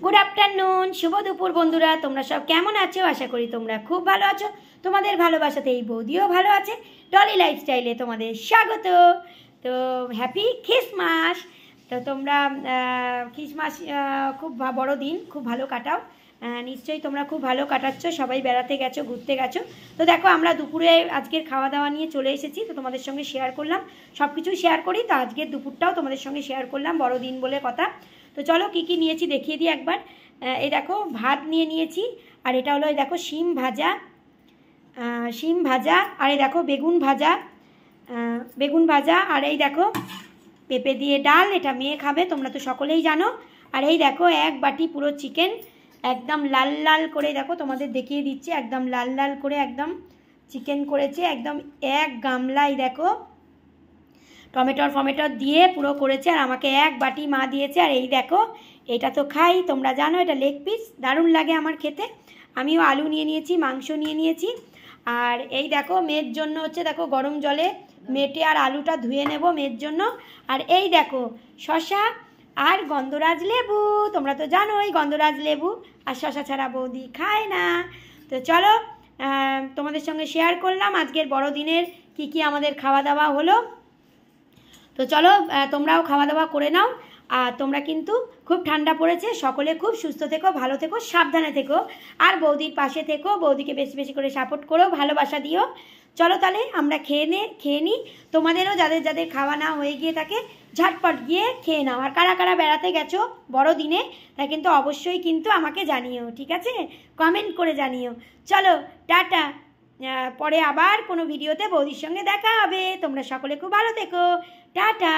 Good afternoon शुभ दुपुर बंधुरा तोमरा सब केमन आछो आशा करी तोमरा खूब भालो आछो तोमादेर भालोबासाते एई बौदिओ भालो आछे टली लाइफस्टाइले तोमादेर स्वागत। तो हैप्पी ख्रिसमास। तो तोमरा ख्रिसमास खूब बड़ो दिन खूब भालो काटाओ निश्चयई तोमरा खूब भालो काटाচ্ছো सबाई बेड़ाते गेছো घुरते गेছো। तो देखो आमरा दुपुरे आजकेर खावा दावा निये चले एसेছি तो तोमादेर संगे शेयर करलाम सबकिছু शेयर करी तो आजकेर दुपुरटाও तोमादेर संगे शेयर करलाम बड़ो दिन बोले कथा। तो चलो की निয়েছি देखिए दी एक बार। ये देखो भात निये निয়েছি और এটা হলো देखो শিম ভাজা और ये देखो বেগুন ভাজা और ये देखो पेঁপে দিয়ে ডাল এটা মেয়ে খাবে তোমরা তো সকলেই জানো। और এই দেখো एक बाटी পুরো চিকেন एकदम लाल लाल করে দেখো তোমাদের দেখিয়ে দিচ্ছি एकदम लाल लाल করে एकदम চিকেন করেছে एकदम एक গামলাই দেখো टमेटो फमेटो दिए पुरो करेছে আর আমাকে एक बाटी मा দিয়েছে। আর এই দেখো এটা তো খাই তোমরা জানো এটা লেগ পিস দারুণ লাগে আমার খেতে। আমিও আলু নিয়ে নিয়েছি মাংস নিয়ে নিয়েছি আর এই দেখো মেয়ের জন্য হচ্ছে দেখো গরম জলে মেটে আর আলুটা ধুয়ে নেব মেয়ের জন্য। আর এই দেখো শসা আর গন্ধরাজ লেবু তোমরা তো জানোই গন্ধরাজ লেবু আর শসা ছাড়া বৌদি খায় না। তো চলো তোমাদের সঙ্গে শেয়ার করলাম আজকের বড়দিনের কি আমাদের খাওয়া দাওয়া হলো। तो चलो তোমরাও খাওয়া দাওয়া করে নাও আর তোমরা কিন্তু খুব ঠান্ডা পড়েছে সকলে খুব সুস্থ থেকো ভালো থেকো সাবধানে থেকো আর বৌদির পাশে থেকো বৌদিকে বেশি বেশি করে সাপোর্ট করো ভালোবাসা দিও। চলো তাহলে আমরা খেয়ে নিই তোমাদেরও যাদের যাদের খাওয়া না হয়ে গিয়ে থাকে ঝটপট গিয়ে খেয়ে নাও। আর কারা কারা বেড়াতে গেছো বড় দিনে তা কিন্তু অবশ্যই কিন্তু আমাকে জানিও ঠিক আছে কমেন্ট করে জানিও। চলো টাটা পরে আবার কোনো ভিডিওতে বৌদির সঙ্গে দেখা হবে তোমরা সকলে খুব ভালো থেকো টাটা।